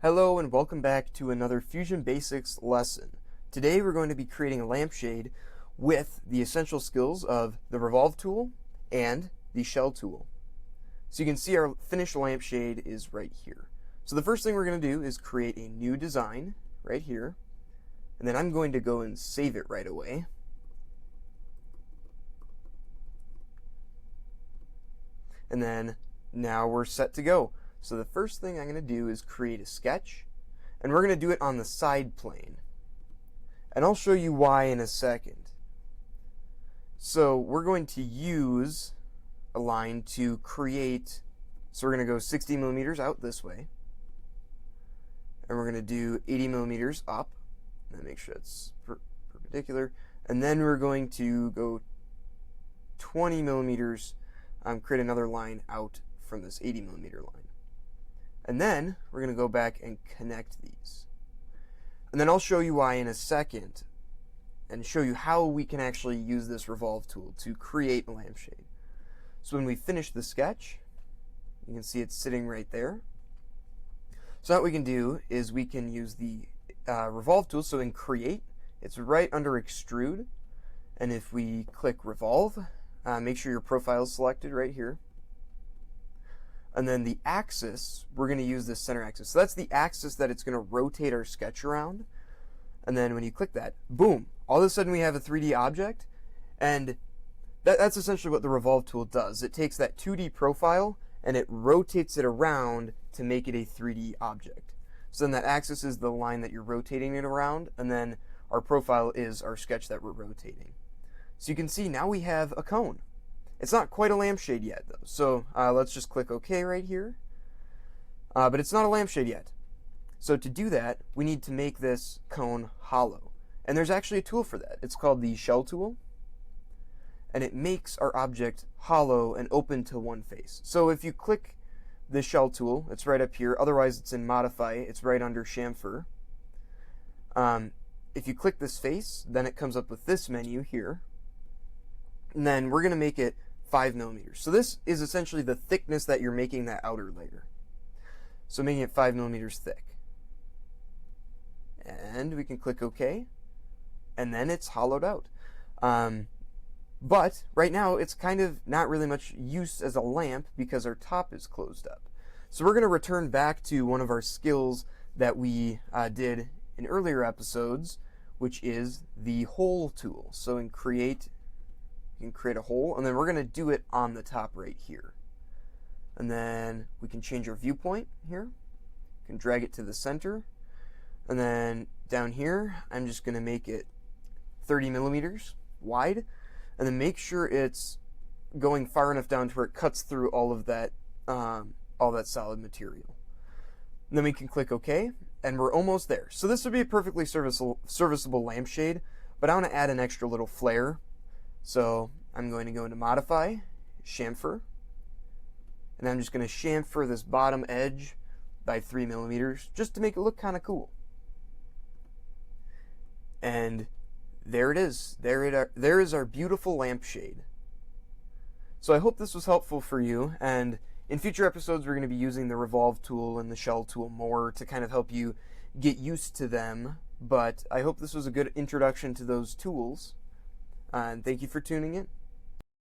Hello and welcome back to another Fusion Basics lesson. Today we're going to be creating a lampshade with the essential skills of the revolve tool and the shell tool. So you can see our finished lampshade is right here. So the first thing we're going to do is create a new design right here, and then I'm going to go and save it right away. And then now we're set to go. So the first thing I'm going to do is create a sketch, and we're going to do it on the side plane. And I'll show you why in a second. So we're going to use a line to create, so we're going to go 60 millimeters out this way, and we're going to do 80 millimeters up, and make sure it's perpendicular, and then we're going to go 20 millimeters, create another line out from this 80 millimeter line. And then we're going to go back and connect these. And then I'll show you why in a second and show you how we can actually use this revolve tool to create a lampshade. So when we finish the sketch, you can see it's sitting right there. So what we can do is we can use the revolve tool. So in create, it's right under extrude. And if we click revolve, make sure your profile is selected right here. And then the axis, we're going to use this center axis. So that's the axis that it's going to rotate our sketch around. And then when you click that, boom, all of a sudden we have a 3D object. And that's essentially what the revolve tool does. It takes that 2D profile and it rotates it around to make it a 3D object. So then that axis is the line that you're rotating it around, and then our profile is our sketch that we're rotating. So you can see now we have a cone. It's not quite a lampshade yet, though. So let's just click OK right here. But it's not a lampshade yet. So to do that, we need to make this cone hollow. And there's actually a tool for that. It's called the shell tool. And it makes our object hollow and open to one face. So if you click the shell tool, it's right up here. Otherwise, it's in Modify. It's right under chamfer. If you click this face, then it comes up with this menu here. And then we're going to make it 5 millimeters. So this is essentially the thickness that you're making that outer layer. So making it 5 millimeters thick. And we can click OK. And then it's hollowed out. But right now it's kind of not really much use as a lamp because our top is closed up. So we're going to return back to one of our skills that we did in earlier episodes, which is the hole tool. So in create, you can create a hole, and then we're going to do it on the top right here. And then we can change our viewpoint here. You can drag it to the center. And then down here, I'm just going to make it 30 millimeters wide. And then make sure it's going far enough down to where it cuts through all of that, solid material. And then we can click OK, and we're almost there. So this would be a perfectly serviceable lampshade, but I want to add an extra little flare. So I'm going to go into Modify, Chamfer, and I'm just going to chamfer this bottom edge by 3 millimeters just to make it look kind of cool. And there it is. There is our beautiful lampshade. So I hope this was helpful for you, and in future episodes we're going to be using the revolve tool and the shell tool more to kind of help you get used to them. But I hope this was a good introduction to those tools. And thank you for tuning in.